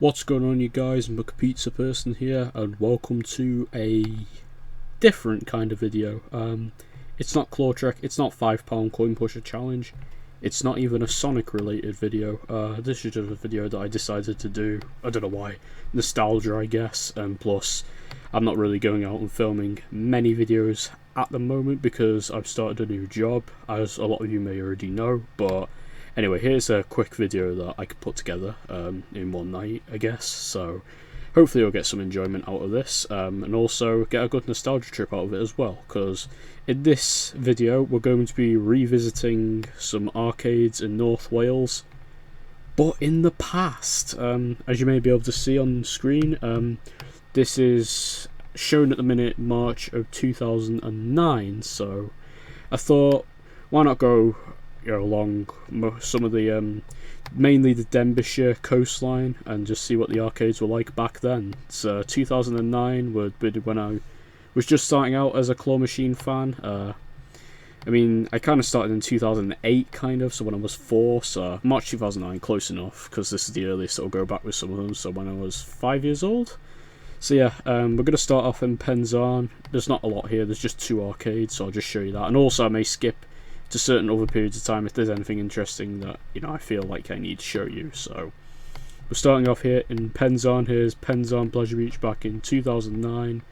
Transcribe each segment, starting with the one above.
What's going on, you guys? McPizzaPerson here, and welcome to a different kind of video. It's not Claw Trek, it's not £5 coin pusher challenge, it's not even a Sonic related video. This is just a video that I decided to do, I don't know why, nostalgia I guess, and plus I'm not really going out and filming many videos at the moment because I've started a new job, as a lot of you may already know, but anyway, here's a quick video that I could put together in one night, I guess, so hopefully you'll get some enjoyment out of this, and also get a good nostalgia trip out of it as well, because in this video we're going to be revisiting some arcades in North Wales, but in the past. As you may be able to see on screen, this is shown at the minute March of 2009, so I thought, why not go along some of the mainly the Denbighshire coastline and just see what the arcades were like back then. So 2009 would be when I was just starting out as a claw machine fan. I mean, I kind of started in 2008 kind of, so when I was 4, so March 2009, close enough, because this is the earliest I'll go back with some of them, so when I was 5 years old. So yeah, we're going to start off in Pensarn. There's not a lot here, there's just 2 arcades, so I'll just show you that, and also I may skip to certain other periods of time if there's anything interesting that, you know, I feel like I need to show you. So we're starting off here in Pensarn. Here's Pensarn Pleasure Beach back in 2009.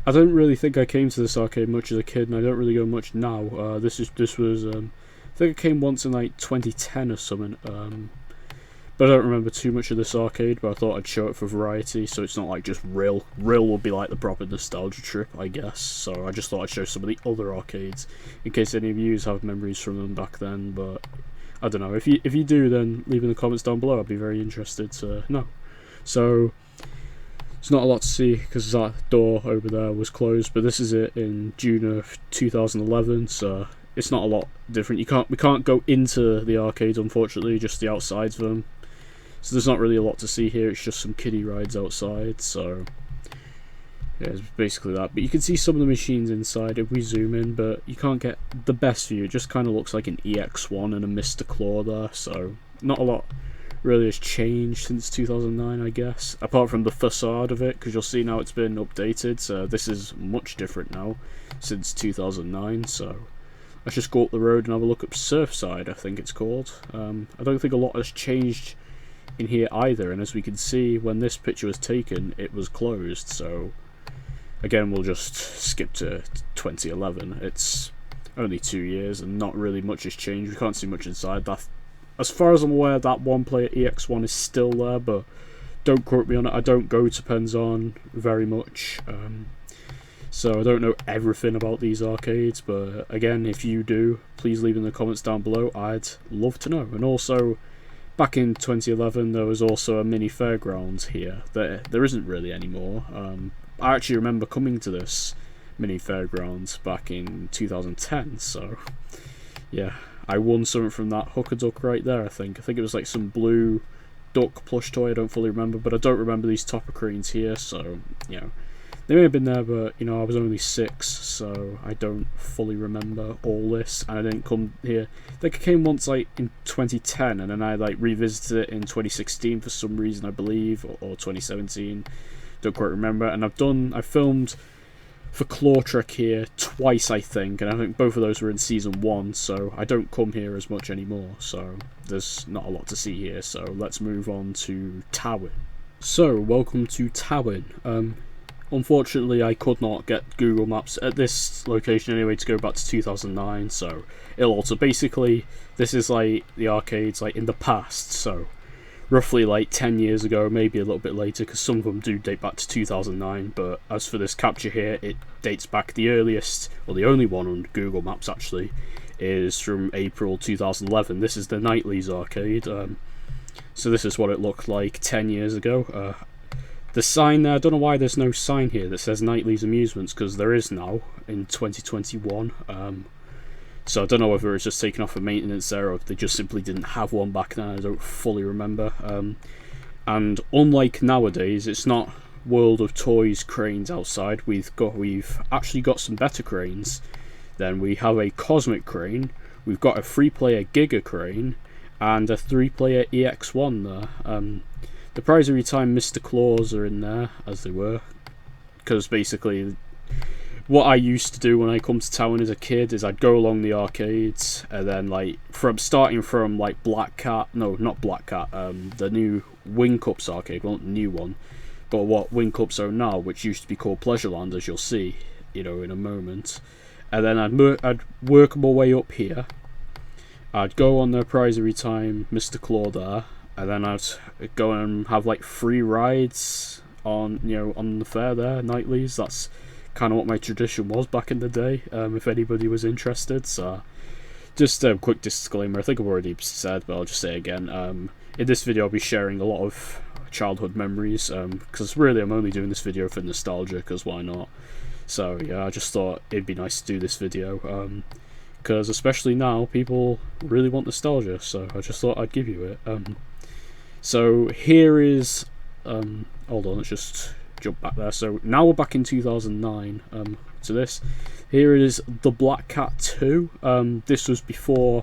I don't really think I came to this arcade much as a kid, and I don't really go much now. This was I think I came once in like 2010 or something, but I don't remember too much of this arcade, but I thought I'd show it for variety, so it's not like just Rhyl. Rhyl will be like the proper nostalgia trip, I guess, so I just thought I'd show some of the other arcades, in case any of you have memories from them back then, but I don't know. If you do, then leave in the comments down below, I'd be very interested to know. So, it's not a lot to see, because that door over there was closed, but this is it in June of 2011, so it's not a lot different. We can't go into the arcades, unfortunately, just the outsides of them. So there's not really a lot to see here, it's just some kiddie rides outside, so yeah, it's basically that. But you can see some of the machines inside if we zoom in, but you can't get the best view. It just kind of looks like an EX1 and a Mr. Claw there, so not a lot really has changed since 2009, I guess, apart from the facade of it, because you'll see now it's been updated, so this is much different now since 2009, so let's just go up the road and have a look at Surfside, I think it's called. I don't think a lot has changed in here either, and as we can see, when this picture was taken it was closed, so again we'll just skip to 2011. It's only 2 years and not really much has changed. We can't see much inside. That, as far as I'm aware, that one player EX1 is still there, but don't quote me on it. I don't go to Pensarn very much, so I don't know everything about these arcades, but again, if you do, please leave in the comments down below, I'd love to know. And also, back in 2011, there was also a mini fairgrounds here. There isn't really anymore. I actually remember coming to this mini fairgrounds back in 2010, so yeah, I won something from that hooker duck right there, I think. It was like some blue duck plush toy, I don't fully remember, but I don't remember these topper cranes here, so, you know, they may have been there, but, you know, I was only 6, so I don't fully remember all this, and I didn't come here. I think I came once, like, in 2010, and then I, like, revisited it in 2016 for some reason, I believe, or 2017, don't quite remember, and I've filmed for Claw Trek here twice, I think, and I think both of those were in Season 1, so I don't come here as much anymore, so there's not a lot to see here, so let's move on to Towyn. So, welcome to Towyn. Unfortunately, I could not get Google Maps at this location anyway to go back to 2009, so it'll alter. Basically, this is like the arcades like in the past, so roughly like 10 years ago, maybe a little bit later, because some of them do date back to 2009, but as for this capture here, it dates back the earliest, or the only one on Google Maps actually, is from April 2011. This is the Knightley's arcade, so this is what it looked like 10 years ago. The sign there, I don't know why there's no sign here that says Knightley's Amusements, because there is now in 2021. So I don't know whether it's just taken off of maintenance there, or if they just simply didn't have one back then. I don't fully remember. And unlike nowadays, it's not World of Toys cranes outside. We've actually got some better cranes. Then we have a Cosmic crane. We've got a 3-player Giga crane and a 3-player EX1 there. The Prize Every Time Mr. Claws are in there, as they were, because basically what I used to do when I come to Towyn as a kid is I'd go along the arcades, and then like starting from like Black Cat, no, not Black Cat, the new Wing Cups arcade, well, not the new one, but what Wing Cups are now, which used to be called Pleasureland, as you'll see, you know, in a moment. And then I'd work my way up here. I'd go on the Prize Every Time Mr. Claw there, and then I'd go and have like free rides on, you know, on the fair there, nightlies. That's kind of what my tradition was back in the day, if anybody was interested. So just a quick disclaimer, I think I've already said, but I'll just say again, in this video I'll be sharing a lot of childhood memories, because really I'm only doing this video for nostalgia, because why not. So yeah, I just thought it'd be nice to do this video, because especially now people really want nostalgia, so I just thought I'd give you it. So here is, hold on, let's just jump back there. So now we're back in 2009, to this. Here is the Black Cat 2. This was before,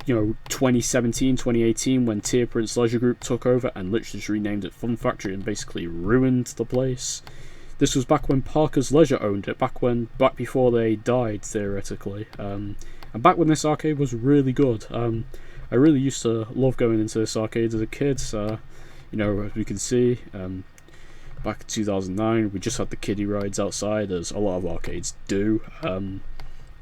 you know, 2017, 2018, when Tier Prince Leisure Group took over and literally just renamed it Fun Factory and basically ruined the place. This was back when Parker's Leisure owned it, back before they died, theoretically. And back when this arcade was really good. I really used to love going into this arcade as a kid. You know, as we can see, back in 2009, we just had the kiddie rides outside, as a lot of arcades do.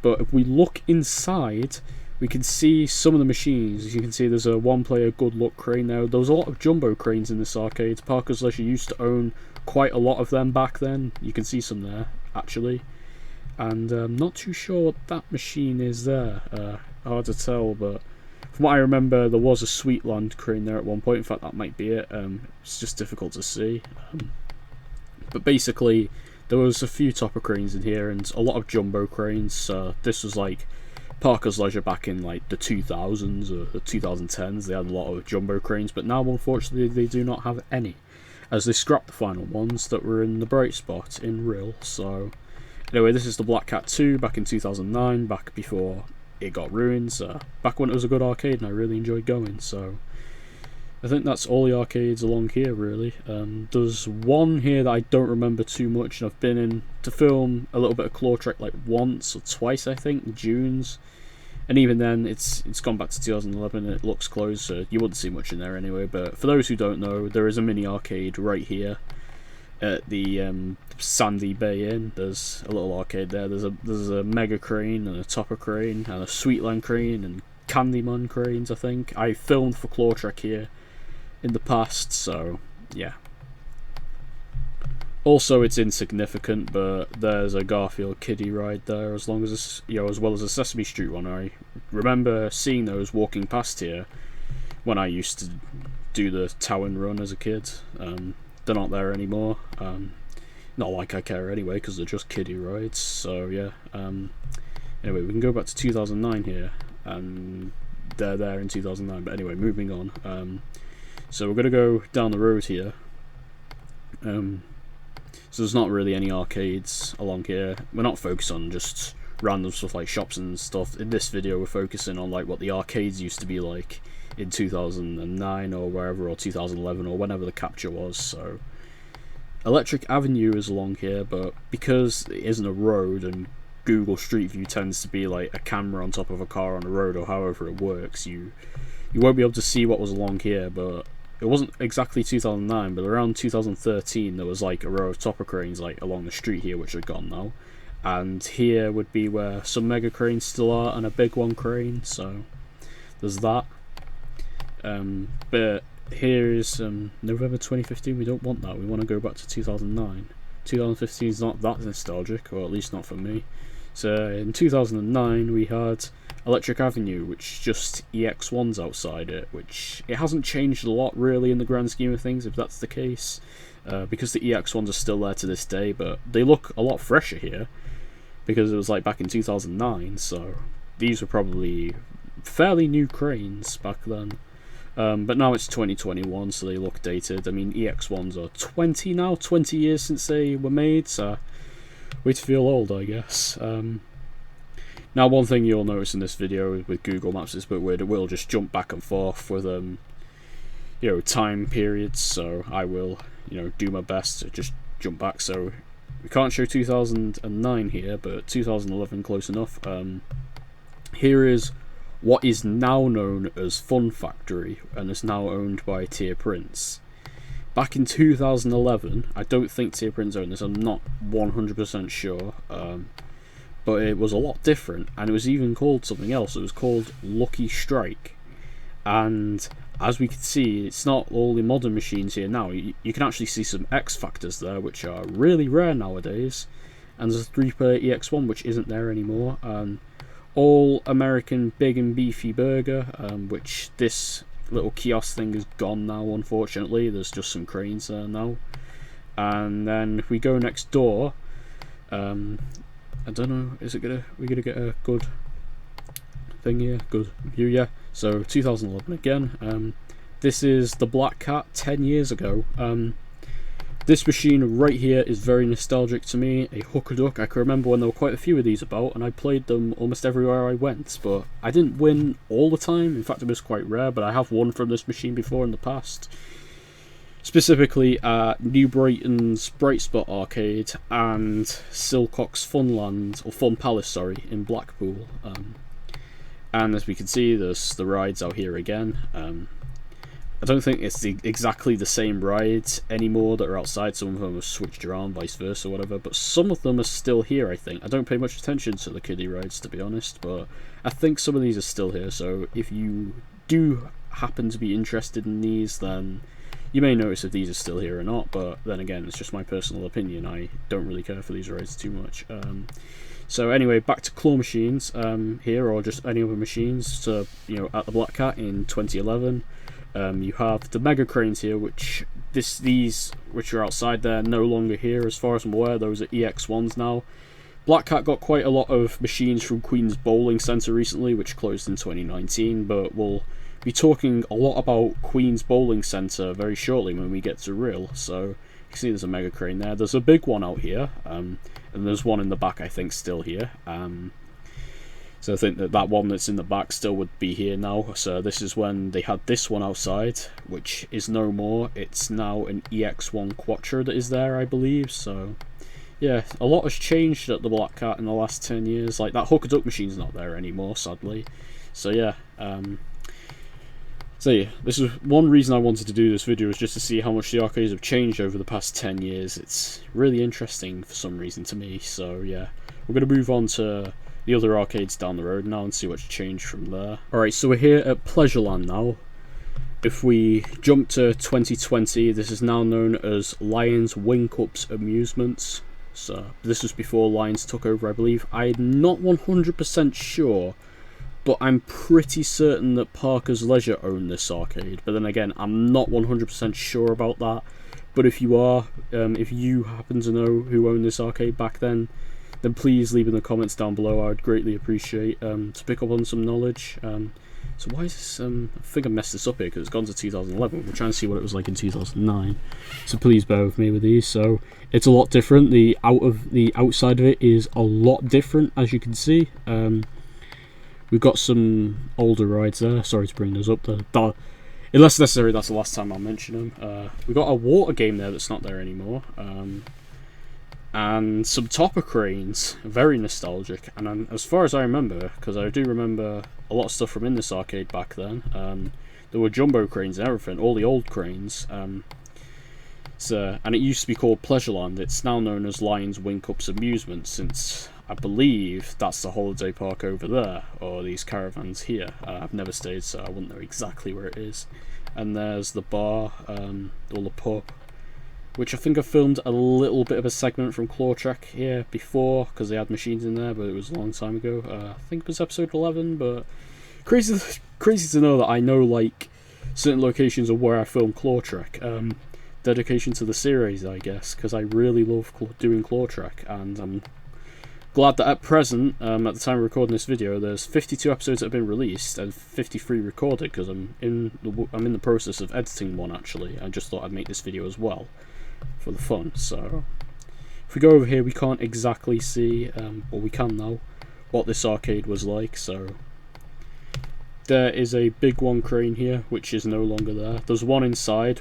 But if we look inside, we can see some of the machines. As you can see, there's a one-player good luck crane there. There was a lot of jumbo cranes in this arcade. Parker's Leisure used to own quite a lot of them back then. You can see some there, actually. And I'm not too sure what that machine is there. Hard to tell, but from what I remember, there was a Sweetland crane there at one point. In fact, that might be it. It's just difficult to see. But basically, there was a few topper cranes in here and a lot of jumbo cranes. This was like Parker's Leisure back in like the 2000s or the 2010s. They had a lot of jumbo cranes, but now unfortunately they do not have any, as they scrapped the final ones that were in the bright spot in Rhyl. So anyway, this is the Black Cat 2 back in 2009, back before it got ruined, back when it was a good arcade and I really enjoyed going. So I think that's all the arcades along here, really. There's one here that I don't remember too much, and I've been in to film a little bit of Claw Trek like once or twice, I think, June's. And even then, it's gone back to 2011 and it looks closed, so you wouldn't see much in there anyway. But for those who don't know, there is a mini arcade right here at the Sandy Bay Inn. There's a little arcade there. There's a Mega Crane and a Topper Crane and a Sweetland Crane and Candyman Cranes, I think. I filmed for Claw Trek here in the past, so yeah. Also, it's insignificant, but there's a Garfield kiddie ride there, as long as, you know, as well as a Sesame Street one. I remember seeing those walking past here when I used to do the Towyn run as a kid. They're not there anymore. Not like I care anyway, because they're just kiddie rides. So yeah. Anyway, we can go back to 2009 here, and they're there in 2009. But anyway, moving on. So we're gonna go down the road here. So there's not really any arcades along here. We're not focused on just random stuff like shops and stuff. In this video we're focusing on like what the arcades used to be like in 2009 or wherever, or 2011 or whenever the capture was. So Electric Avenue is along here, but because it isn't a road and Google Street View tends to be like a camera on top of a car on a road, or however it works, you won't be able to see what was along here. But it wasn't exactly 2009, but around 2013 there was like a row of topper cranes like along the street here, which are gone now. And here would be where some mega cranes still are, and a big one crane, so there's that. But here is November 2015. We don't want that, we want to go back to 2009. 2015 is not that nostalgic, or at least not for me. So in 2009 we had Electric Avenue, which just EX1's outside it, which it hasn't changed a lot really in the grand scheme of things, if that's the case, because the EX1s are still there to this day, but they look a lot fresher here, because it was like back in 2009, so these were probably fairly new cranes back then. But now it's 2021, so they look dated. I mean, EX1s are 20 years since they were made, so way to feel old, I guess. Now, one thing you'll notice in this video with Google Maps is a bit weird. It will just jump back and forth with you time periods, so I will do my best to just jump back. So we can't show 2009 here, but 2011 close enough. Here is what is now known as Fun Factory and is now owned by Tier Prince. Back in 2011, I don't think Tier Prince owned this, I'm not 100% sure, but it was a lot different, and it was even called something else. It was called Lucky Strike, and as we can see, it's not all the modern machines here now. You can actually see some X Factors there, which are really rare nowadays, and there's a 3-player EX1 which isn't there anymore. All American big and beefy burger, which this little kiosk thing is gone now, unfortunately. There's just some cranes there now. And then if we go next door, I don't know, we're gonna get a good thing here, good view, yeah. So 2011 again. This is the Black Cat 10 years ago. This machine right here is very nostalgic to me. A hooker duck. I can remember when there were quite a few of these about, and I played them almost everywhere I went, but I didn't win all the time. In fact, it was quite rare, but I have won from this machine before in the past. Specifically at New Brighton's Bright Spot Arcade and Silcock's Funland, or Fun Palace, sorry, in Blackpool. And as we can see, there's the rides out here again. I don't think it's exactly the same rides anymore that are outside. Some of them have switched around, vice versa, whatever. But some of them are still here, I think. I don't pay much attention to the kiddie rides, to be honest. But I think some of these are still here. So if you do happen to be interested in these, then you may notice if these are still here or not. But then again, it's just my personal opinion. I don't really care for these rides too much. So anyway, back to claw machines here, or just any other machines. So, at the Black Cat in 2011. You have the mega cranes here, which these which are outside there no longer here as far as I'm aware. Those are EX1s now. Black Cat got quite a lot of machines from Queen's Bowling Centre recently, which closed in 2019, but we'll be talking a lot about Queen's Bowling Centre very shortly when we get to Rhyl. So you can see there's a mega crane there. There's a big one out here, and there's one in the back I think still here. So I think that one that's in the back still would be here now. So this is when they had this one outside, which is no more. It's now an EX1 Quattro that is there, I believe. So yeah, a lot has changed at the Black Cat in the last 10 years. Like, that hooker duck machine's not there anymore, sadly. So yeah, this is one reason I wanted to do this video, was just to see how much the arcades have changed over the past 10 years. It's really interesting for some reason to me. So yeah, we're going to move on to the other arcades down the road now and see what's changed from there. Alright, so we're here at Pleasureland now. If we jump to 2020, this is now known as Lions Wing Cups Amusements. So this was before Lions took over, I believe. I'm not 100% sure, but I'm pretty certain that Parker's Leisure owned this arcade. But then again, I'm not 100% sure about that. But if you are, if you happen to know who owned this arcade back then please leave in the comments down below. I would greatly appreciate to pick up on some knowledge. So why is this, I think I messed this up here because it's gone to 2011. We're trying to see what it was like in 2009. So please bear with me with these. So it's a lot different. The outside of it is a lot different, as you can see. We've got some older rides there. Sorry to bring those up. Unless necessary, that's the last time I'll mention them. We've got a water game there that's not there anymore. And some topper cranes, very nostalgic. And as far as I remember, because I do remember a lot of stuff from in this arcade back then, there were jumbo cranes and everything, all the old cranes. And it used to be called Pleasureland. It's now known as Lions Wing Cups Amusement, since I believe that's the holiday park over there, or these caravans here. I've never stayed, so I wouldn't know exactly where it is. And there's the bar, or the pub, which I think I filmed a little bit of a segment from Claw Trek here before, because they had machines in there, but it was a long time ago. I think it was episode 11, but crazy to know that I know, like, certain locations of where I filmed Claw Trek. Dedication to the series, I guess, because I really love doing Claw Trek, and I'm glad that at present, at the time of recording this video, there's 52 episodes that have been released and 53 recorded, because I'm in the process of editing one, actually. I just thought I'd make this video as well for the fun. So if we go over here, we can't exactly see, but we can now, what this arcade was like. So there is a big one crane here, which is no longer there. There's one inside,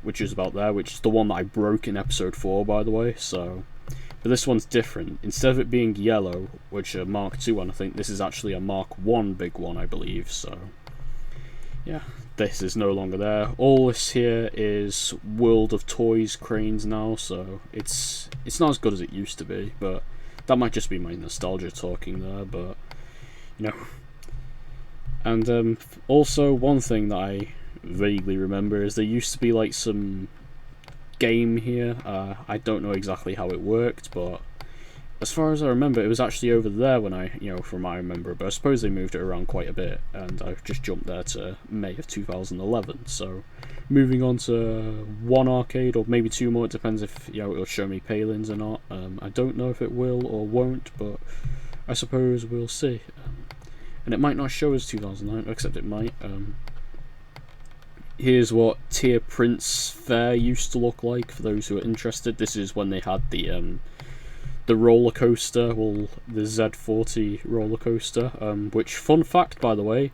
which is about there, which is the one that I broke in episode 4, by the way. So, but this one's different. Instead of it being yellow, which a Mark II one, I think this is actually a Mark 1 big one, I believe. So, yeah, this is no longer there. All this here is World of Toys cranes now, so it's not as good as it used to be, but that might just be my nostalgia talking there, but, you know. And also, one thing that I vaguely remember is there used to be like some game here. I don't know exactly how it worked, but as far as I remember, it was actually over there when from I remember, but I suppose they moved it around quite a bit, and I've just jumped there to May of 2011. So, moving on to one arcade, or maybe two more, it depends if it'll show me Palins or not. I don't know if it will or won't, but I suppose we'll see. And it might not show as 2009, except it might. Here's what Tier Prince Fair used to look like, for those who are interested. This is when they had the roller coaster, well, the Z40 roller coaster, which, fun fact by the way,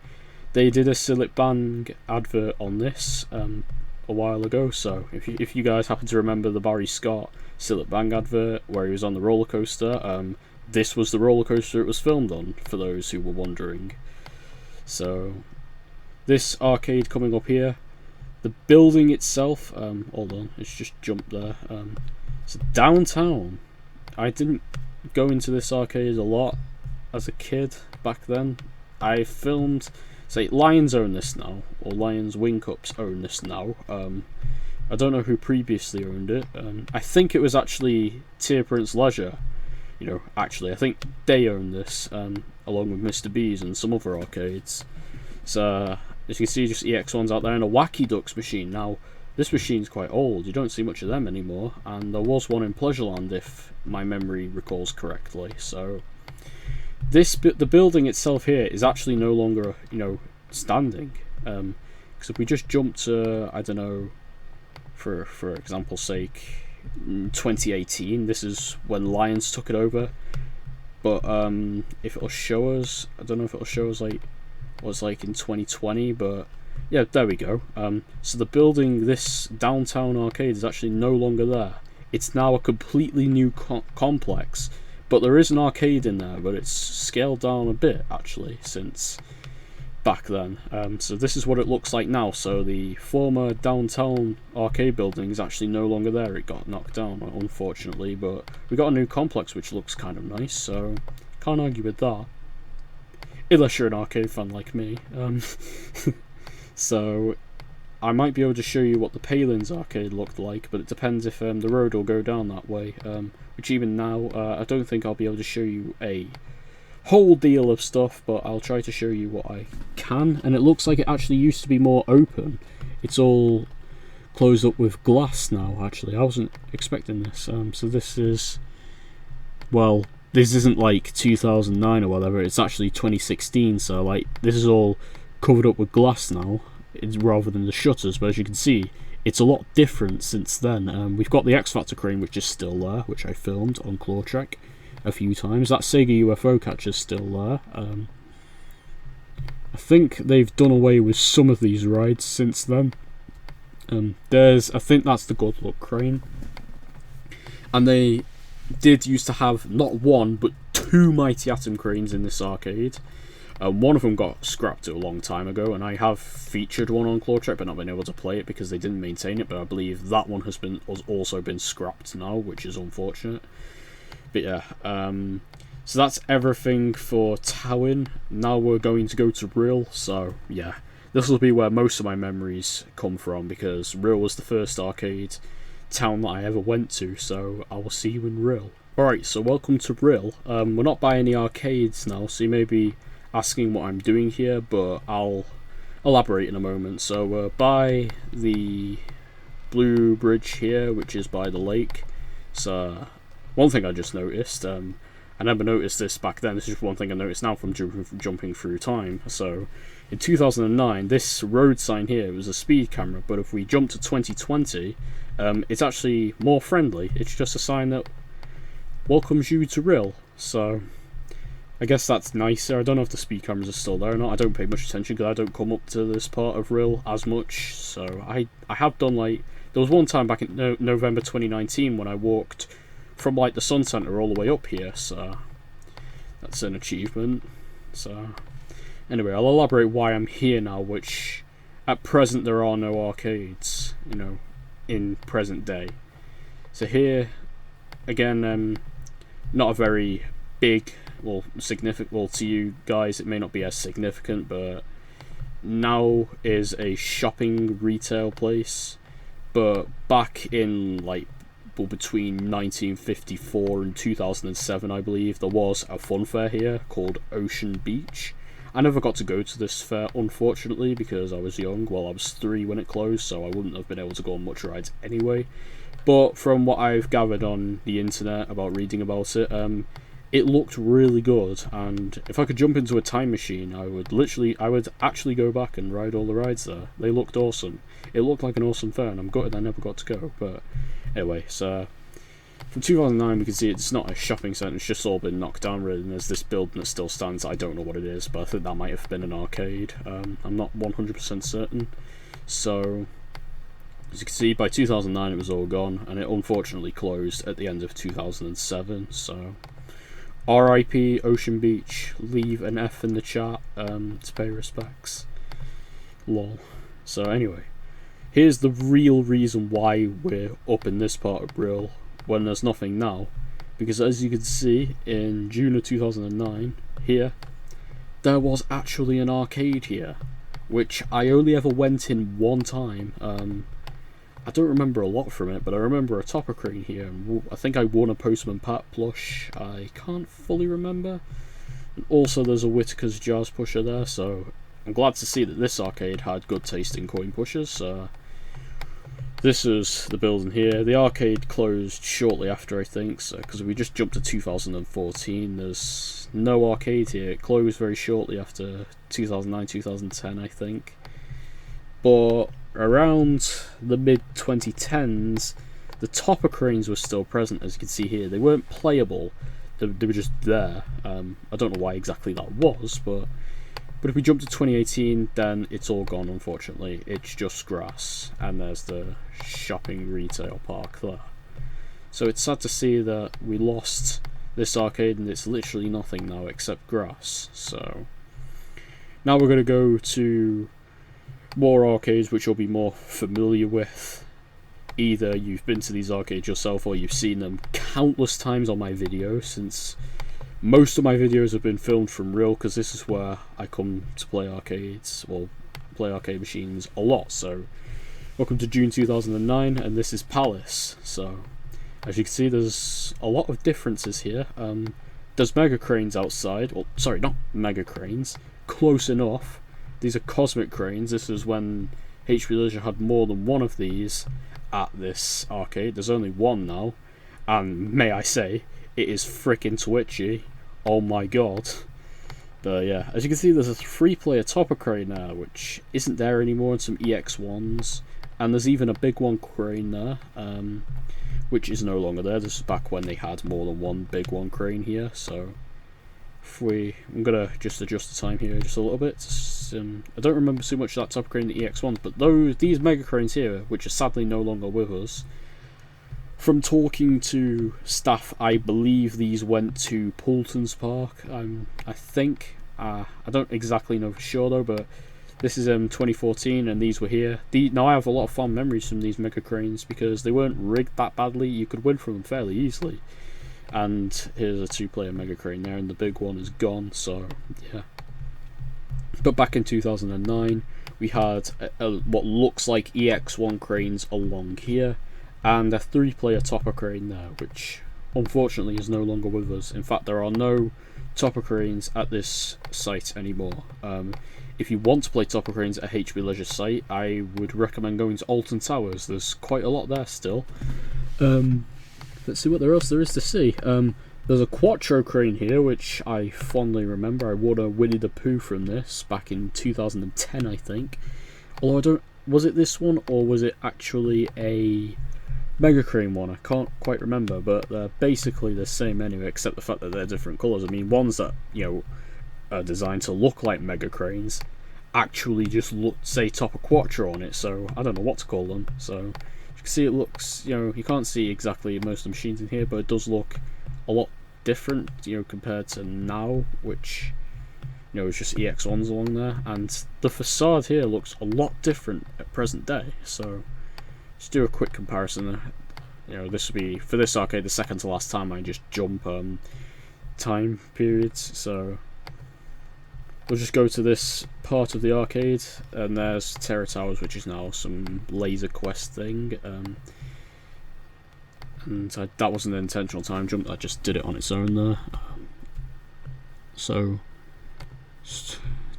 they did a Sillet Bang advert on this a while ago, so if you guys happen to remember the Barry Scott Sillet Bang advert where he was on the roller coaster, this was the roller coaster it was filmed on, for those who were wondering. So, this arcade coming up here, the building itself, hold on, it's just jumped there, so downtown. I didn't go into this arcade a lot as a kid back then. I filmed, say, Lions own this now, or Lions Wing Cups own this now. I don't know who previously owned it. I think it was actually Tier Prince Leisure. Actually, I think they own this, along with Mr. B's and some other arcades. So, as you can see, just EX1s out there, and a Wacky Ducks machine. Now, this machine's quite old, you don't see much of them anymore, and there was one in Pleasureland, if my memory recalls correctly. So, the building itself here is actually no longer, standing. Because if we just jump to, I don't know, for example's sake, 2018, this is when Lions took it over, but if it'll show us, I don't know if it'll show us like what it's like in 2020, but yeah, there we go. So the building, this downtown arcade, is actually no longer there. It's now a completely new complex, but there is an arcade in there, but it's scaled down a bit actually since back then. So this is what it looks like now. So the former downtown arcade building is actually no longer there. It got knocked down, unfortunately, but we got a new complex which looks kind of nice, so can't argue with that, unless you're an arcade fan like me. So I might be able to show you what the Palins arcade looked like, but it depends if the road will go down that way, which even now I don't think I'll be able to show you a whole deal of stuff, but I'll try to show you what I can. And it looks like it actually used to be more open. It's all closed up with glass now, actually. I wasn't expecting this. So this is, well, this isn't like 2009 or whatever, it's actually 2016, so like this is all covered up with glass now, rather than the shutters, but as you can see, it's a lot different since then. We've got the X Factor crane, which is still there, which I filmed on Clawtrek a few times. That Sega UFO catcher's still there. I think they've done away with some of these rides since then. I think that's the Good Luck crane, and they did used to have not one but two Mighty Atom cranes in this arcade. One of them got scrapped a long time ago, and I have featured one on Clawtrek but not been able to play it because they didn't maintain it, but I believe that one has also been scrapped now, which is unfortunate. But yeah, so that's everything for Towyn. Now we're going to go to Rhyl, so yeah, this will be where most of my memories come from, because Rhyl was the first arcade town that I ever went to, so I will see you in Rhyl. Alright, so welcome to Rhyl. We're not by any arcades now, so you may be asking what I'm doing here, but I'll elaborate in a moment. So we're by the Blue Bridge here, which is by the lake. So one thing I just noticed, I never noticed this back then, this is one thing I noticed now from jumping through time. So in 2009, this road sign here was a speed camera, but if we jump to 2020, it's actually more friendly. It's just a sign that welcomes you to Rhyl. So I guess that's nicer. I don't know if the speed cameras are still there or not. I don't pay much attention because I don't come up to this part of Rhyl as much. So I have done, like, there was one time back in November 2019 when I walked from, like, the Sun Centre all the way up here. So that's an achievement. So anyway, I'll elaborate why I'm here now, which at present there are no arcades, you know, in present day. So here, again, not a very big, well, significant, well, to you guys it may not be as significant, but now is a shopping retail place. But back in, like, well, between 1954 and 2007, I believe, there was a fun fair here called Ocean Beach. I never got to go to this fair, unfortunately, because I was young. Well, I was 3 when it closed, so I wouldn't have been able to go on much rides anyway. But from what I've gathered on the internet about reading about it, it looked really good, and if I could jump into a time machine, I would actually go back and ride all the rides there. They looked awesome. It looked like an awesome fair, and I'm gutted I never got to go. But anyway, so from 2009 we can see it's not a shopping centre, it's just all been knocked down really, and there's this building that still stands. I don't know what it is, but I think that might have been an arcade. I'm not 100% certain. So as you can see, by 2009 it was all gone, and it unfortunately closed at the end of 2007, so RIP Ocean Beach. Leave an F in the chat to pay respects. Lol. So anyway, here's the real reason why we're up in this part of Rhyl when there's nothing now. Because as you can see, in June of 2009, here, there was actually an arcade here, which I only ever went in one time. I don't remember a lot from it, but I remember a topper crane here, and I think I won a Postman Pat plush. I can't fully remember. And also there's a Whittaker's Jars pusher there, so I'm glad to see that this arcade had good tasting coin pushers. This is the building here. The arcade closed shortly after, I think, so because if we just jumped to 2014, there's no arcade here. It closed very shortly after 2009, 2010, I think. But around the mid-2010s, the topper cranes were still present, as you can see here. They weren't playable, they were just there. I don't know why exactly that was, but if we jump to 2018, then it's all gone, unfortunately. It's just grass, and there's the shopping retail park there. So it's sad to see that we lost this arcade, and it's literally nothing now except grass. So now we're going to go to more arcades which you'll be more familiar with. Either you've been to these arcades yourself or you've seen them countless times on my videos, since most of my videos have been filmed from Rhyl, because this is where I come to play arcades, well, play arcade machines a lot. So welcome to June 2009, and this is Palace. So as you can see, there's a lot of differences here. There's mega cranes outside, well, sorry, not mega cranes, close enough. These are cosmic cranes. This is when HP Leisure had more than one of these at this arcade. There's only one now, and may I say, it is freaking twitchy. Oh my god. But yeah, as you can see, there's a 3-player topper crane there, which isn't there anymore, and some EX1s. And there's even a big one crane there, which is no longer there. This is back when they had more than one big one crane here, so I'm gonna just adjust the time here just a little bit. I don't remember so much of that top crane, the EX1s, but these mega cranes here, which are sadly no longer with us, from talking to staff, I believe these went to Poulton's Park. I think I don't exactly know for sure though, but this is 2014, and these were here. Now I have a lot of fond memories from these mega cranes because they weren't rigged that badly. You could win from them fairly easily. And here's a 2-player mega crane there, and the big one is gone, so yeah. But back in 2009, we had what looks like EX1 cranes along here, and a 3-player topper crane there, which unfortunately is no longer with us. In fact, there are no topper cranes at this site anymore. If you want to play topper cranes at a HB Leisure site, I would recommend going to Alton Towers. There's quite a lot there still. Let's see what else there is to see. There's a Quattro crane here, which I fondly remember. I won a Winnie the Pooh from this back in 2010, I think. Although I don't... Was it this one, or was it actually a Mega Crane one, I can't quite remember, but they're basically the same anyway, except the fact that they're different colours. I mean, ones that, are designed to look like Mega Cranes actually just look, say, top of Quattro on it, so I don't know what to call them. So you can see it looks, you can't see exactly most of the machines in here, but it does look a lot different, compared to now, which, it's just EX1s along there, and the facade here looks a lot different at present day. So just do a quick comparison. This will be, for this arcade, the second to last time I just jump time periods, so we'll just go to this part of the arcade, and there's Terror Towers, which is now some laser quest thing, and that wasn't an intentional time jump, I just did it on its own there. So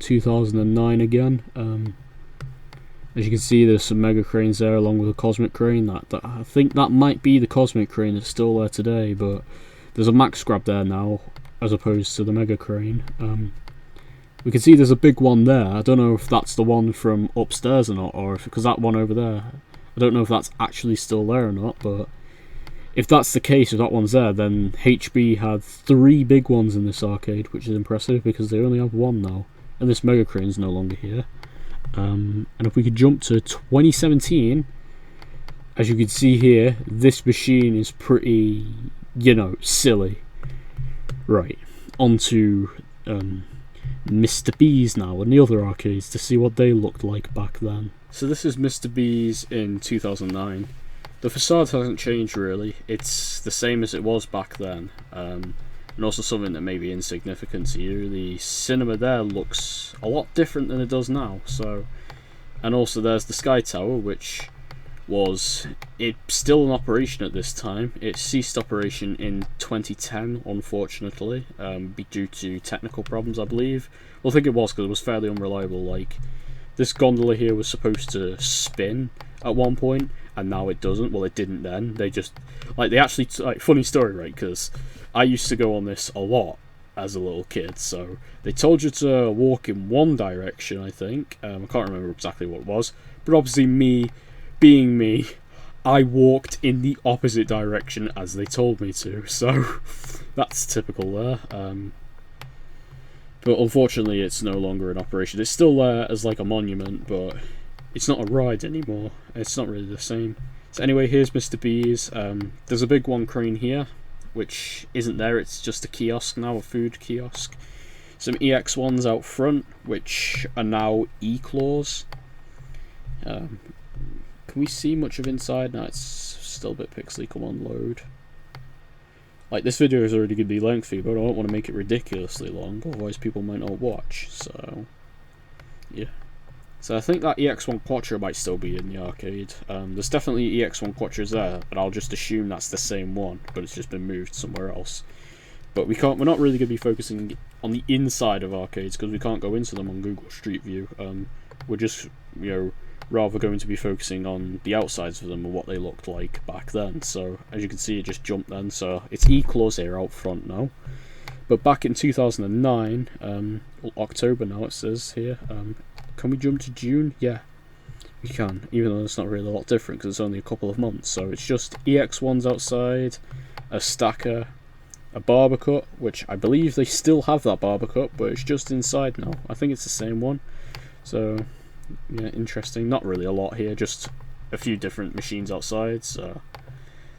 2009 again. As you can see, there's some Mega Cranes there along with a Cosmic Crane. That I think that might be the Cosmic Crane that's still there today, but there's a Max Grab there now as opposed to the Mega Crane. We can see there's a big one there. I don't know if that's the one from upstairs or not, or if, because that one over there, I don't know if that's actually still there or not, but if that's the case, if that one's there, then HB had 3 big ones in this arcade, which is impressive because they only have 1 now, and this Mega Crane's no longer here. And if we could jump to 2017, as you can see here, this machine is pretty, silly. Right, onto Mr. B's now and the other arcades to see what they looked like back then. So this is Mr. B's in 2009. The facade hasn't changed really, it's the same as it was back then, and also something that may be insignificant to you, the cinema there looks a lot different than it does now. So, and also there's the Sky Tower, which was still in operation at this time. It ceased operation in 2010, unfortunately, due to technical problems, I believe. Well, I think it was because it was fairly unreliable. Like, this gondola here was supposed to spin at one point, and now it doesn't. Well, it didn't then. They just, they actually, funny story, right? Because I used to go on this a lot as a little kid, so they told you to walk in one direction, I think. I can't remember exactly what it was, but obviously me, being me, I walked in the opposite direction as they told me to, so that's typical there. But unfortunately it's no longer in operation. It's still there as like a monument, but it's not a ride anymore. It's not really the same. So anyway, here's Mr. B's. There's a big one crane here, which isn't there, it's just a kiosk now, a food kiosk. Some EX1s out front, which are now E-Claws. Can we see much of inside? No, it's still a bit pixely. Come on, load. This video is already going to be lengthy, but I don't want to make it ridiculously long, otherwise people might not watch, so yeah. So I think that EX1 Quattro might still be in the arcade. There's definitely EX1 Quattros there, but I'll just assume that's the same one, but it's just been moved somewhere else. But we're not really going to be focusing on the inside of arcades because we can't go into them on Google Street View. We're just, rather going to be focusing on the outsides of them and what they looked like back then. So as you can see, it just jumped then. So it's E-Claws here out front now. But back in 2009, October now it says here. Can we jump to June? Yeah, we can, even though it's not really a lot different because it's only a couple of months. So it's just EX1s outside, a stacker, a barber cut, which I believe they still have that barber cut, but it's just inside now. I think it's the same one. So yeah, interesting. Not really a lot here, just a few different machines outside. So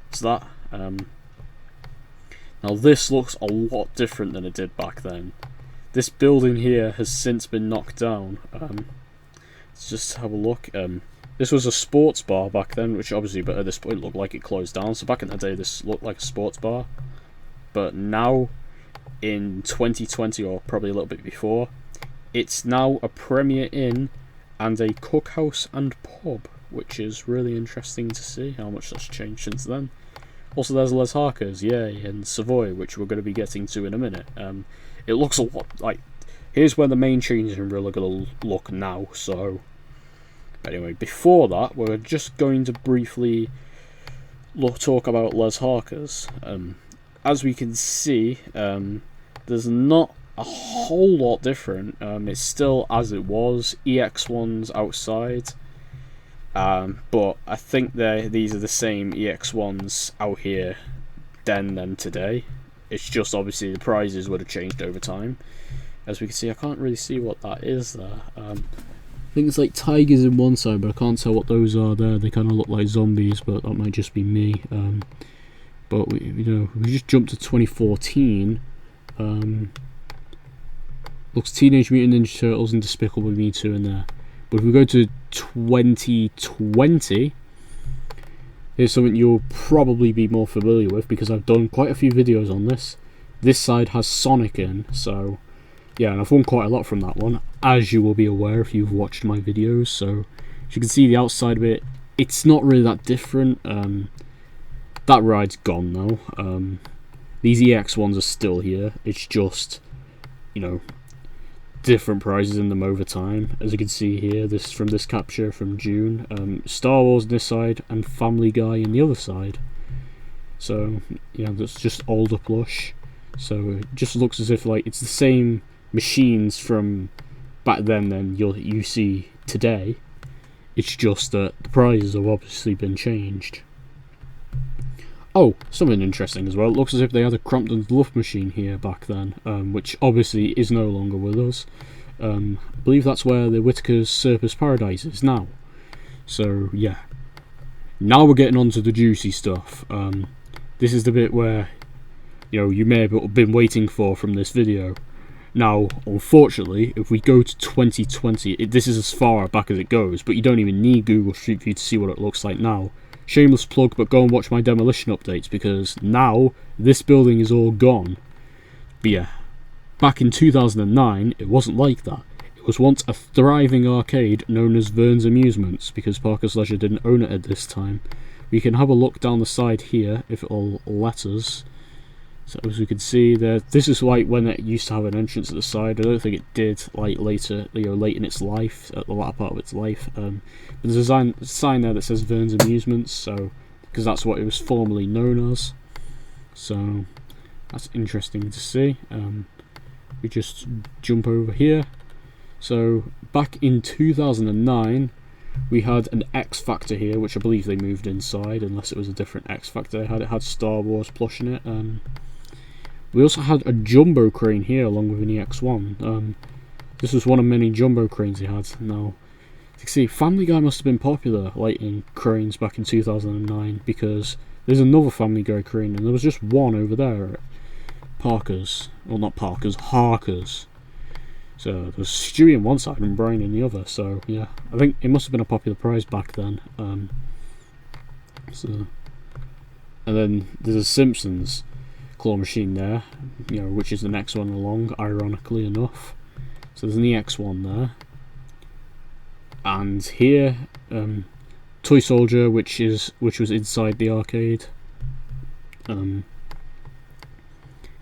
it's that. Now this looks a lot different than it did back then. This building here has since been knocked down. Let's just have a look. This was a sports bar back then, which obviously, but at this point looked like it closed down. So back in the day, this looked like a sports bar. But now, in 2020, or probably a little bit before, it's now a Premier Inn and a cookhouse and pub, which is really interesting to see how much that's changed since then. Also, there's Les Harker's, yay, and Savoy, which we're going to be getting to in a minute. It looks a lot like... Here's where the main changes in Rhyl are going to look now, so... Anyway, before that, we're just going to briefly talk about Les Harker's. As we can see, there's not a whole lot different. It's still as it was. EX1's outside. But I think these are the same EX1s out here then today. It's just obviously the prizes would have changed over time. As we can see, I can't really see what that is there. I think it's like tigers in one side, but I can't tell what those are there. They kind of look like zombies, but that might just be me. But we just jumped to 2014. Looks Teenage Mutant Ninja Turtles and Despicable Me 2 in there. But if we go to 2020, here's something you'll probably be more familiar with because I've done quite a few videos on this. This side has Sonic in, so yeah, and I've won quite a lot from that one, as you will be aware if you've watched my videos. So as you can see, the outside of it, it's not really that different. That ride's gone though. These EX ones are still here. It's just, different prizes in them over time. As you can see here, this from this capture from June, Star Wars on this side and Family Guy in the other side. So yeah, that's just older plush. So it just looks as if like it's the same machines from back then you see today. It's just that the prizes have obviously been changed. Oh, something interesting as well. It looks as if they had a Crompton's Luft machine here back then, which obviously is no longer with us. I believe that's where the Whittaker's Surface Paradise is now. So, yeah. Now we're getting on to the juicy stuff. This is the bit where, you may have been waiting for from this video. Now, unfortunately, if we go to 2020, this is as far back as it goes, but you don't even need Google Street View to see what it looks like now. Shameless plug, but go and watch my demolition updates because now this building is all gone. But yeah, back in 2009, it wasn't like that. It was once a thriving arcade known as Vern's Amusements because Parker's Leisure didn't own it at this time. We can have a look down the side here if it'll let us. So as we can see there, this is like when it used to have an entrance at the side. I don't think it did like later, late in its life, at the latter part of its life. But there's a sign there that says Vern's Amusements, so because that's what it was formerly known as. So that's interesting to see. We just jump over here. So back in 2009, we had an X Factor here, which I believe they moved inside, unless it was a different X Factor. It had Star Wars plush in it. We also had a jumbo crane here along with an EX1. This was one of many jumbo cranes he had. Now, you can see Family Guy must have been popular lighting cranes back in 2009 because there's another Family Guy crane and there was just one over there at Parker's. Well, not Parker's, Harker's. So there was Stewie on one side and Brian in the other. So yeah, I think it must have been a popular prize back then. And then there's a Simpsons claw machine there, which is the next one along, ironically enough. So there's an EX1 there, and here Toy Soldier, which was inside the arcade.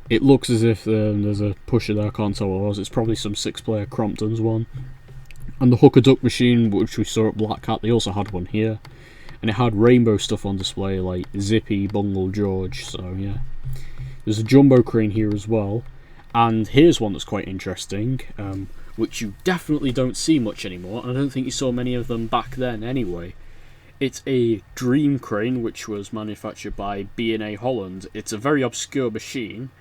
It looks as if there's a pusher there. I can't tell what it was. It's probably some 6-player Crompton's one. And the Hooker Duck machine, which we saw at Black Cat, they also had one here, and it had rainbow stuff on display like Zippy, Bungle George. So yeah. There's a jumbo crane here as well, and here's one that's quite interesting, which you definitely don't see much anymore, and I don't think you saw many of them back then anyway. It's a Dream crane, which was manufactured by B&A Holland. It's a very obscure machine,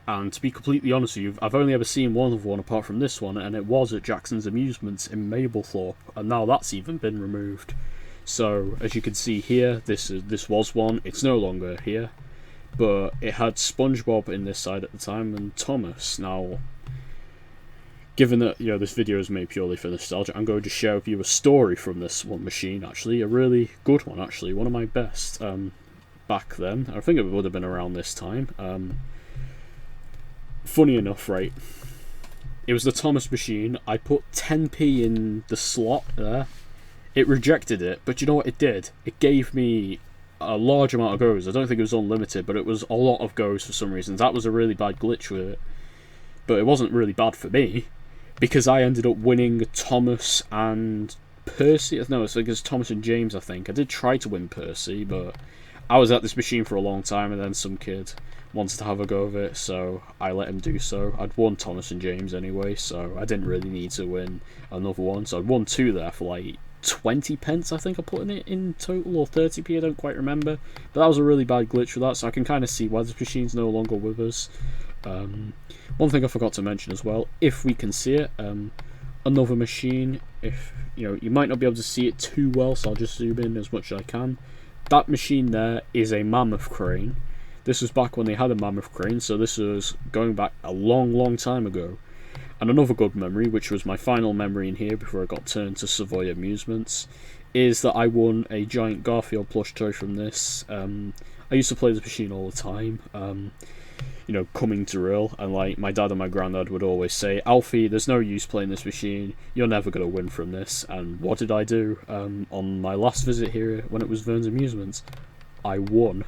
and to be completely honest with you, I've only ever seen one of one apart from this one, and it was at Jackson's Amusements in Mablethorpe, and now that's even been removed. So, as you can see here, this was one. It's no longer here. But it had SpongeBob in this side at the time and Thomas. Now, given that this video is made purely for nostalgia, I'm going to share with you a story from this one machine. Actually, a really good one. Actually, one of my best back then. I think it would have been around this time. Funny enough, right? It was the Thomas machine. I put 10p in the slot there. It rejected it, but you know what it did? It gave me a large amount of goes. I don't think it was unlimited, but it was a lot of goes for some reason. That was a really bad glitch with it. But it wasn't really bad for me, because I ended up winning Thomas and Percy. No, it's like it's Thomas and James, I think. I did try to win Percy, but I was at this machine for a long time, and then some kid wanted to have a go of it, so I let him do so. I'd won Thomas and James anyway, so I didn't really need to win another one. So I'd won 2 there for like 20 pence I think I put in it in total, or 30p, I don't quite remember, but that was a really bad glitch for that, so I can kind of see why this machine's no longer with us. One thing I forgot to mention as well, if we can see it, another machine, if you might not be able to see it too well, so I'll just zoom in as much as I can. That machine there is a mammoth crane. This was back when they had a mammoth crane, so this was going back a long time ago. And another good memory, which was my final memory in here before I got turned to Savoy Amusements, is that I won a giant Garfield plush toy from this. I used to play this machine all the time, coming to Rhyl, and like my dad and my granddad would always say, Alfie, there's no use playing this machine, you're never going to win from this. And what did I do? On my last visit here, when it was Vern's Amusements, I won.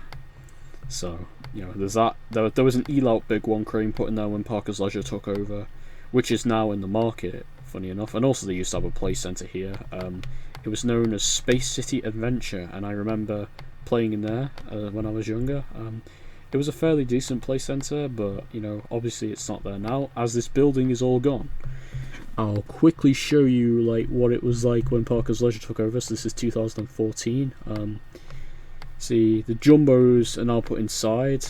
So, there's that. There was an Elout Big One crane put in there when Parker's Leisure took over, which is now in the market, funny enough. And also they used to have a play centre here. It was known as Space City Adventure, and I remember playing in there when I was younger. It was a fairly decent play centre, but obviously it's not there now, as this building is all gone. I'll quickly show you what it was like when Parker's Leisure took over. So this is 2014. See, the jumbos are now put inside.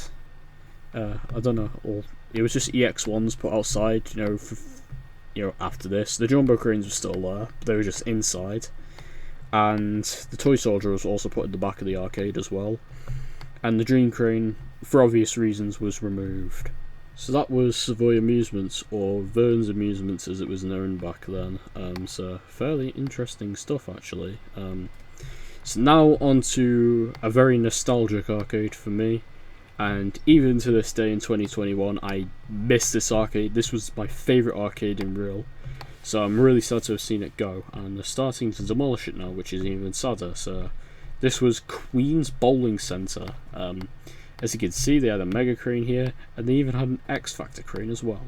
I don't know, or it was just EX1s put outside. After this, the jumbo cranes were still there, but they were just inside. And the toy soldier was also put in the back of the arcade as well. And the dream crane, for obvious reasons, was removed. So that was Savoy Amusements, or Vern's Amusements as it was known back then. So fairly interesting stuff actually. So now on to a very nostalgic arcade for me, and even to this day in 2021 I miss this arcade. This was my favourite arcade in Rhyl, so I'm really sad to have seen it go, and they're starting to demolish it now, which is even sadder. So this was Queen's Bowling Centre. As you can see, they had a mega crane here, and they even had an X Factor crane as well.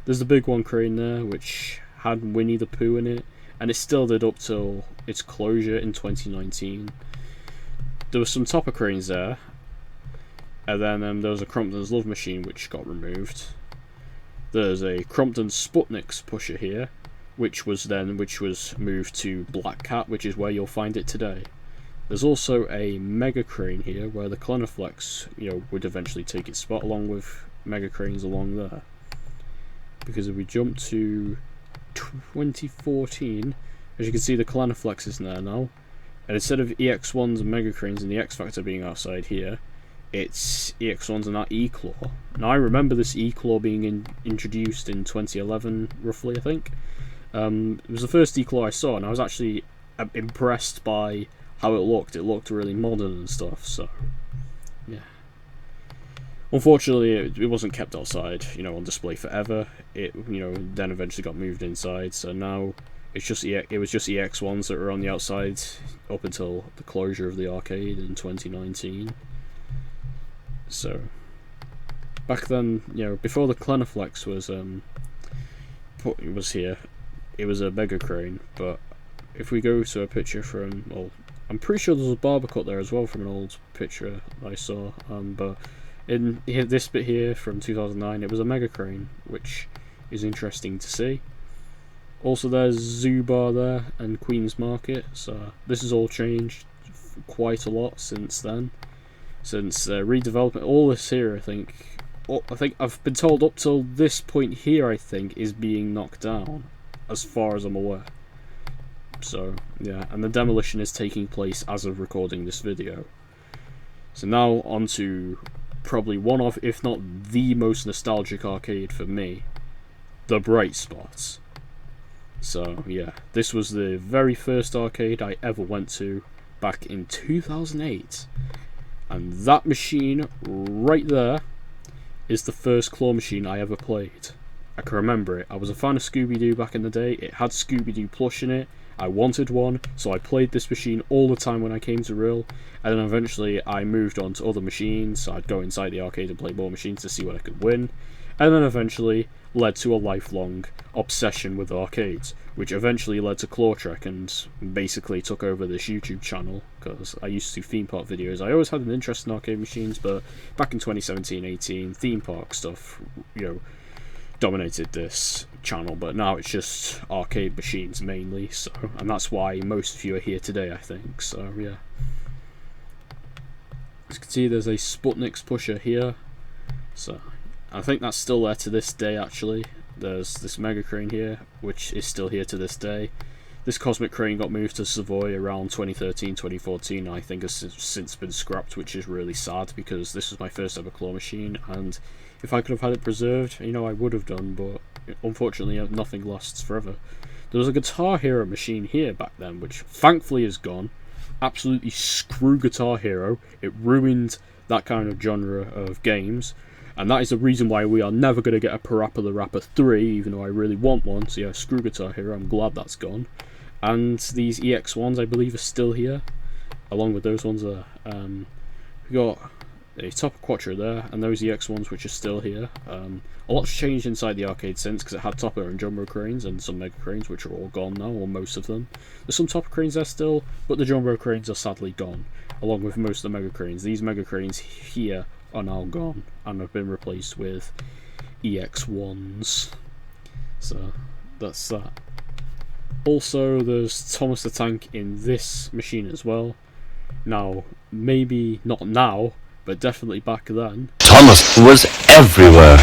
There's the Big One crane there, which had Winnie the Pooh in it, and it still did up till its closure in 2019. There were some topper cranes there, and then there was a Crompton's Love Machine which got removed. There's a Crompton Sputniks pusher here, which was moved to Black Cat, which is where you'll find it today. There's also a mega crane here where the Clenaflex, would eventually take its spot, along with mega cranes along there. Because if we jump to 2014, as you can see, the Clenaflex is there now, and instead of EX1s and mega cranes and the X Factor being outside here, it's EX1s and that E-Claw. Now I remember this E-Claw being introduced in 2011, roughly, I think. It was the first E-Claw I saw, and I was actually impressed by how it looked. It looked really modern and stuff, so yeah. Unfortunately, it wasn't kept outside, on display forever. It, then eventually got moved inside, so now it was just EX1s that were on the outside up until the closure of the arcade in 2019. So back then, before the Clenaflex was here, it was a mega crane. But if we go to a picture from, well, I'm pretty sure there's a barber cut there as well from an old picture I saw. But in this bit here from 2009, it was a mega crane, which is interesting to see. Also, there's Zubar there and Queen's Market. So this has all changed quite a lot since then. Since redevelopment, all this here, I think I've been told up till this point here, I think, is being knocked down, as far as I'm aware. So yeah, and the demolition is taking place as of recording this video. So now on to probably one of, if not the most nostalgic arcade for me, the Bright Spots. So yeah, this was the very first arcade I ever went to back in 2008. And that machine right there is the first claw machine I ever played. I can remember it. I was a fan of Scooby-Doo back in the day. It had Scooby-Doo plush in it. I wanted one, so I played this machine all the time when I came to Rhyl. And then eventually I moved on to other machines. So I'd go inside the arcade and play more machines to see what I could win. And then eventually led to a lifelong obsession with arcades, which eventually led to Claw Trek and basically took over this YouTube channel, because I used to do theme park videos. I always had an interest in arcade machines, but back in 2017-18, theme park stuff, dominated this channel, but now it's just arcade machines mainly, so, and that's why most of you are here today, I think. So yeah, as you can see, there's a Sputnik's pusher here, so I think that's still there to this day. Actually, there's this mega crane here, which is still here to this day. This cosmic crane got moved to Savoy around 2013, 2014, and I think has since been scrapped, which is really sad, because this was my first ever claw machine, and if I could have had it preserved, you know, I would have done, but unfortunately nothing lasts forever. There was a Guitar Hero machine here back then, which thankfully is gone. Absolutely screw Guitar Hero. It ruined that kind of genre of games, and that is the reason why we are never going to get a Parappa the Rapper 3, even though I really want one. So yeah, screw Guitar Hero, I'm glad that's gone. And these EX ones, I believe, are still here, along with those ones there. We got a Top Quattro there, and those EX ones which are still here. A lot's changed inside the arcade since, because it had Topper and Jumbo cranes and some Mega cranes, which are all gone now, or most of them. There's some Topper cranes there still, but the Jumbo cranes are sadly gone, along with most of the Mega cranes. These Mega cranes here are now gone, and have been replaced with EX ones. So that's that. Also, there's Thomas the Tank in this machine as well. Now, maybe not now, but definitely back then. Thomas was everywhere.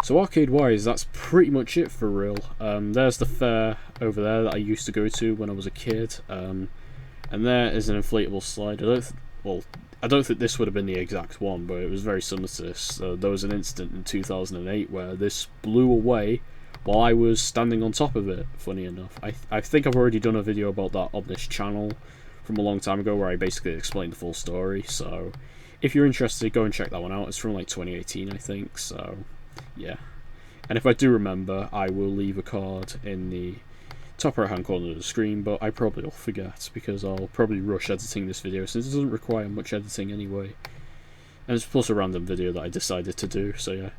So arcade-wise, that's pretty much it for Rhyl. There's the fair over there that I used to go to when I was a kid, and there is an inflatable slide. I don't think this would have been the exact one, but it was very similar to this. There was an incident in 2008 where this blew away while I was standing on top of it, funny enough. I think I've already done a video about that on this channel from a long time ago, where I basically explained the full story, so if you're interested, go and check that one out. It's from like 2018, I think, so yeah. And if I do remember, I will leave a card in the top right hand corner of the screen, but I probably will forget, because I'll probably rush editing this video, since it doesn't require much editing anyway. And it's plus a random video that I decided to do, so yeah.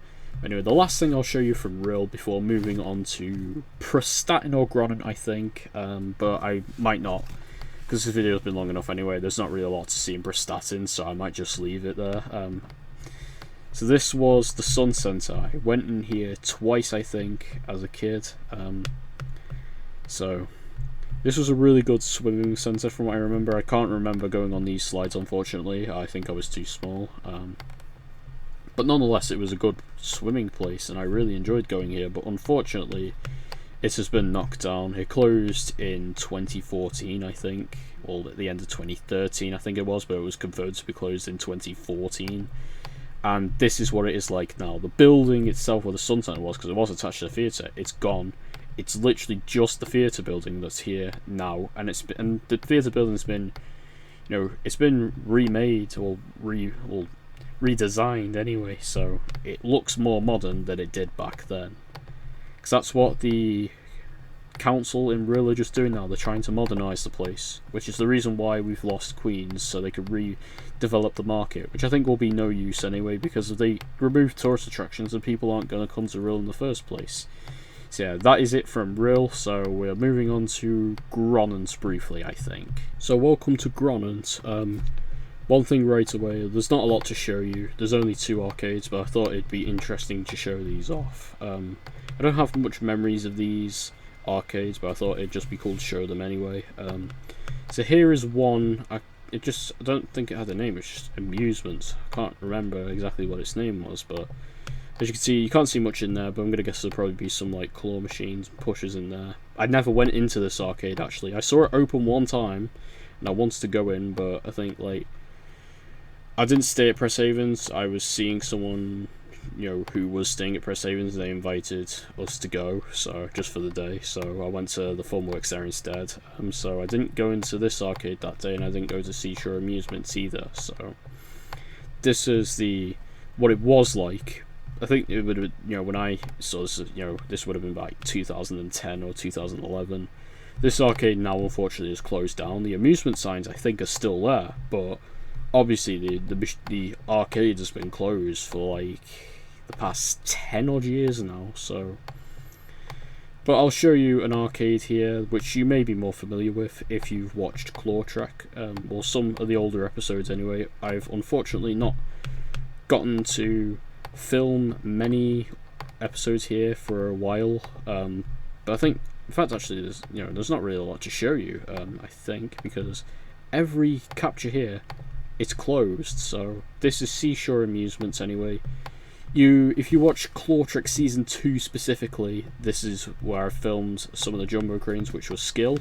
Anyway, the last thing I'll show you from Rhyl before moving on to Prestatyn or Gronant, I think, but I might not, because this video's been long enough anyway. There's not really a lot to see in Prestatyn, so I might just leave it there. So this was the Sun Center. I went in here twice, I think, as a kid. So this was a really good swimming center from what I remember. I can't remember going on these slides, unfortunately. I think I was too small. But nonetheless, it was a good swimming place, and I really enjoyed going here. But unfortunately, it has been knocked down. It closed in 2014, I think. Well, at the end of 2013, I think it was, but it was confirmed to be closed in 2014. And this is what it is like now. The building itself, where the Sun Center was, because it was attached to the theatre, it's gone. It's literally just the theatre building that's here now, and the theatre building's been, you know, it's been remade or redesigned anyway, so it looks more modern than it did back then. Because that's what the council in Rhyl are just doing now. They're trying to modernise the place, which is the reason why we've lost Queens, so they could redevelop the market, which I think will be no use anyway, because if they remove tourist attractions, then people aren't going to come to Rhyl in the first place. So yeah, that is it from Rhyl, so we're moving on to Gronant briefly, I think. So welcome to Gronant. One thing right away, there's not a lot to show you. There's only 2 arcades, but I thought it'd be interesting to show these off. I don't have much memories of these arcades, but I thought it'd just be cool to show them anyway. So here is one. I don't think it had a name. It's just Amusement. I can't remember exactly what its name was, but as you can see, you can't see much in there, but I'm gonna guess there'll probably be some like claw machines and pushers in there. I never went into this arcade actually. I saw it open one time, and I wanted to go in, but I think like I didn't stay at Press Havens. I was seeing someone, you know, who was staying at Press Havens. They invited us to go, so just for the day. So I went to the Funworks there instead. So I didn't go into this arcade that day, and I didn't go to Seashore Amusements either. So this is what it was like. I think it would have, you know, when I saw this, you know, this would have been like 2010 or 2011. This arcade now unfortunately is closed down. The amusement signs I think are still there, but obviously the arcade has been closed for like the past 10 odd years now. So, but I'll show you an arcade here which you may be more familiar with if you've watched Claw Trek, or some of the older episodes anyway. I've unfortunately not gotten to film many episodes here for a while, but I think, in fact, actually, there's not really a lot to show you. I think because every capture here, it's closed. So this is Seashore Amusements anyway. If you watch Claw Trick Season 2 specifically, this is where I filmed some of the jumbo cranes, which was skill.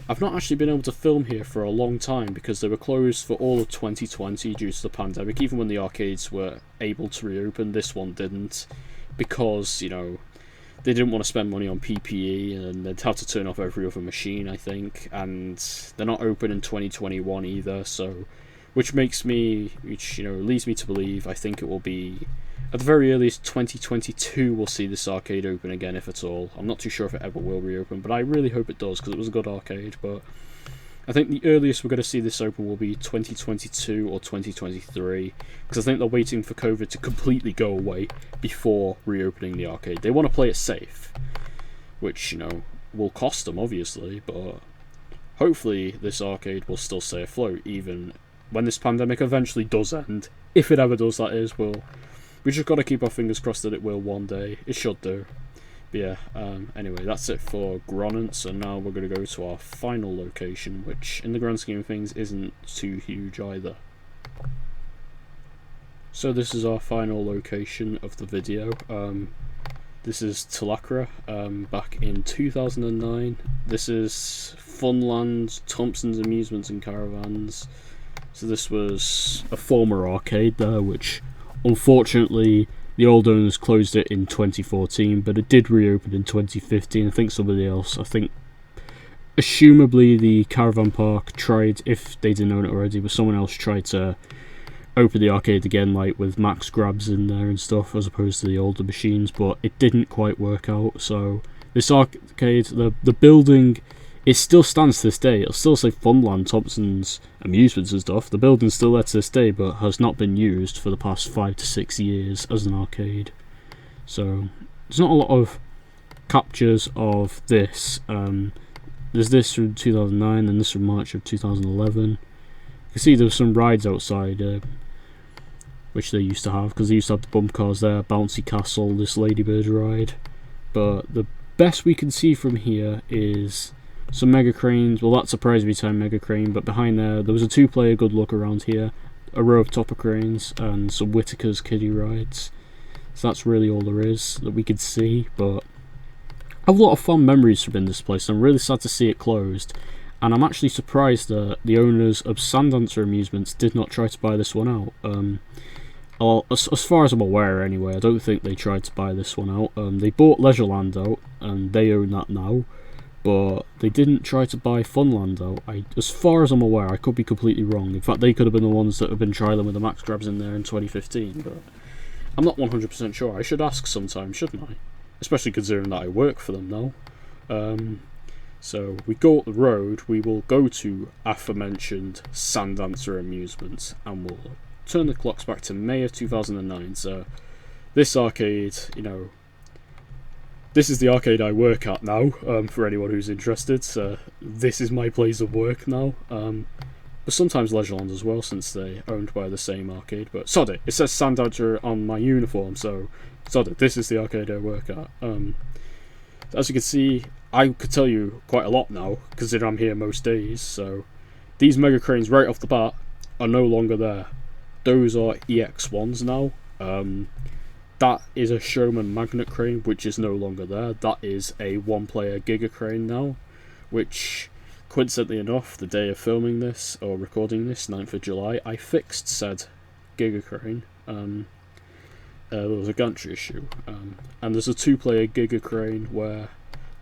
I've not actually been able to film here for a long time because they were closed for all of 2020 due to the pandemic. Even when the arcades were able to reopen, this one didn't, because, they didn't want to spend money on PPE and they'd have to turn off every other machine, I think, and they're not open in 2021 either, so... which leads me to believe I think it will be, at the very earliest, 2022 we'll see this arcade open again, if at all. I'm not too sure if it ever will reopen, but I really hope it does, because it was a good arcade. But I think the earliest we're going to see this open will be 2022 or 2023, because I think they're waiting for COVID to completely go away before reopening the arcade. They want to play it safe, which, will cost them, obviously, but hopefully this arcade will still stay afloat, even when this pandemic eventually does end. If it ever does, that is. We just got to keep our fingers crossed that it will one day. It should do. But yeah, anyway, that's it for Gronant. So now we're going to go to our final location, which in the grand scheme of things isn't too huge either. So this is our final location of the video. This is Tulacra, back in 2009. This is Funland, Thompson's Amusements and Caravans. So this was a former arcade there, which unfortunately the old owners closed it in 2014, but it did reopen in 2015. I think assumably the Caravan Park tried, if they didn't own it already, but someone else tried to open the arcade again, like with max grabs in there and stuff, as opposed to the older machines, but it didn't quite work out. So this arcade, the building, it still stands to this day. It'll still say Funland, Thompson's Amusements and stuff. The building's still there to this day, but has not been used for the past 5 to 6 years as an arcade. So there's not a lot of captures of this. There's this from 2009 and this from March of 2011. You can see there's some rides outside, which they used to have, because they used to have the bump cars there, Bouncy Castle, this Ladybird ride. But the best we can see from here is some mega cranes. Well, that's a prize every time mega crane, but behind there was a 2-player good look around here, a row of topper cranes, and some Whittaker's kiddie rides. So that's really all there is that we could see. But I have a lot of fond memories from in this place. I'm really sad to see it closed, and I'm actually surprised that the owners of Sandancer Amusements did not try to buy this one out. As far as I'm aware anyway, I don't think they tried to buy this one out. They bought Pleasureland out, and they own that now, but they didn't try to buy Funland out. As far as I'm aware, I could be completely wrong. In fact, they could have been the ones that have been trialing with the max grabs in there in 2015, but I'm not 100% sure. I should ask sometime, shouldn't I? Especially considering that I work for them now. So we go up the road, we will go to aforementioned Sandancer Amusements, and we'll turn the clocks back to May of 2009. So this arcade, this is the arcade I work at now, for anyone who's interested. So this is my place of work now. But sometimes Pleasureland as well, since they're owned by the same arcade. But sod it, it says Sandancer on my uniform, so sod it, this is the arcade I work at. As you can see, I could tell you quite a lot now, considering I'm here most days. So these mega cranes right off the bat are no longer there. Those are EX1s now. That is a Showman magnet crane, which is no longer there. That is a 1-player Giga crane now, which, coincidentally enough, the day of filming this, or recording this, 9th of July, I fixed said Giga crane. There was a gantry issue. And there's a 2-player Giga crane where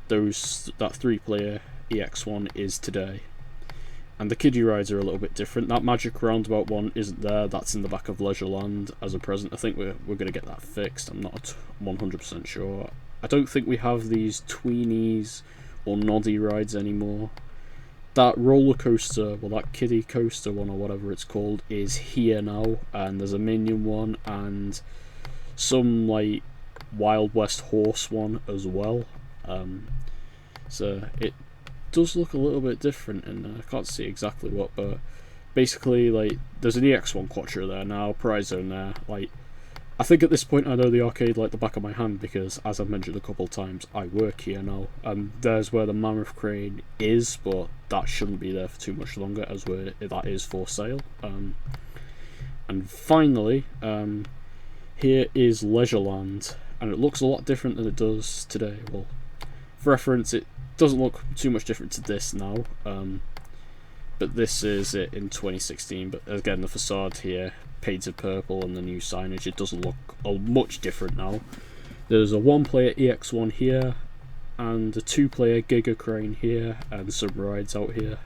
that 3-player EX1 is today. And the kiddie rides are a little bit different. That Magic Roundabout one isn't there. That's in the back of Pleasureland as a present. I think we're going to get that fixed. I'm not 100% sure. I don't think we have these tweenies or noddy rides anymore. That roller coaster, well, that kiddie coaster one or whatever it's called, is here now. And there's a Minion one and some like Wild West horse one as well. So it does look a little bit different, and I can't see exactly what, but basically, like, there's an EX1 Quattro there now, prize zone there, like, I think at this point I know the arcade like the back of my hand, because as I've mentioned a couple of times, I work here now, and there's where the mammoth crane is, but that shouldn't be there for too much longer, as where that is for sale. And finally, here is Pleasureland, and it looks a lot different than it does today. Well, for reference, it doesn't look too much different to this now, but this is it in 2016. But again, the facade here painted purple, and the new signage, it doesn't look much different now. There's a 1-player EX1 here, and a 2-player Giga Crane here, and some rides out here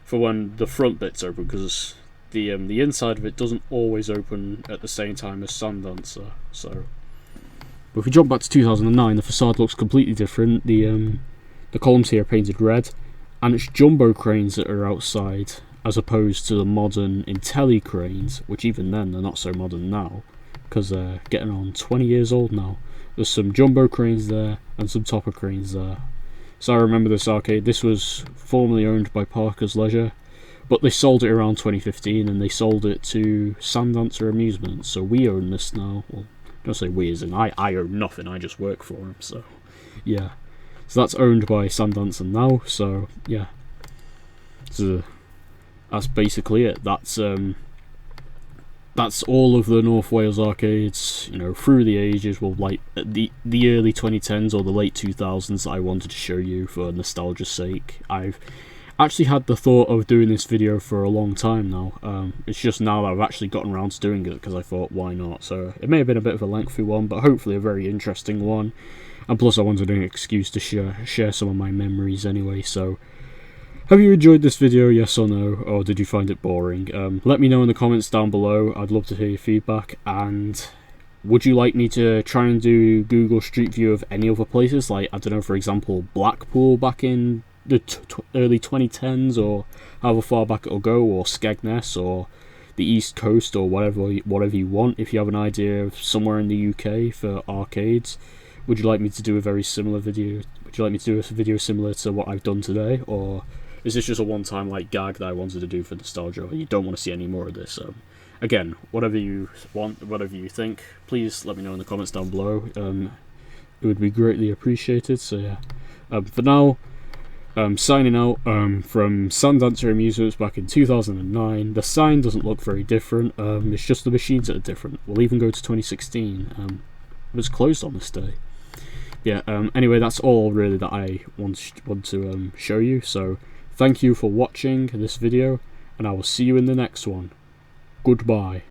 for when the front bit's open, because the inside of it doesn't always open at the same time as Sandancer. So, but if we jump back to 2009, the facade looks completely different. The columns here are painted red, and it's jumbo cranes that are outside, as opposed to the modern Intelli cranes, which even then they're not so modern now, because they're getting on 20 years old now. There's some jumbo cranes there and some topper cranes there. So I remember this arcade. This was formerly owned by Parker's Leisure, but they sold it around 2015, and they sold it to Sandancer Amusements. So we own this now. Well, don't say we as in I own nothing, I just work for them. So yeah, so that's owned by Sandancer now. So yeah, so that's basically it. That's all of the North Wales arcades, you know, through the ages. Well, like the early 2010s or the late 2000s that I wanted to show you for nostalgia's sake. I've actually had the thought of doing this video for a long time now. It's just now that I've actually gotten around to doing it, because I thought, why not? So it may have been a bit of a lengthy one, but hopefully a very interesting one. And plus I wanted an excuse to share some of my memories anyway. So have you enjoyed this video, yes or no, or did you find it boring? Let me know in the comments down below. I'd love to hear your feedback. And would you like me to try and do Google Street View of any other places, like, I don't know, for example, Blackpool back in the early 2010s, or however far back it'll go, or Skegness, or the East Coast, or whatever you want. If you have an idea of somewhere in the UK for arcades, would you like me to do a very similar video? Would you like me to do a video similar to what I've done today, or is this just a one-time like gag that I wanted to do for nostalgia, or you don't want to see any more of this? Again, whatever you want, whatever you think, please let me know in the comments down below. It would be greatly appreciated. So yeah, for now, signing out from Sandancer Amusements back in 2009. The sign doesn't look very different. It's just the machines that are different. We'll even go to 2016. It was closed on this day. Yeah. Anyway, that's all really that I want to show you. So thank you for watching this video, and I will see you in the next one. Goodbye.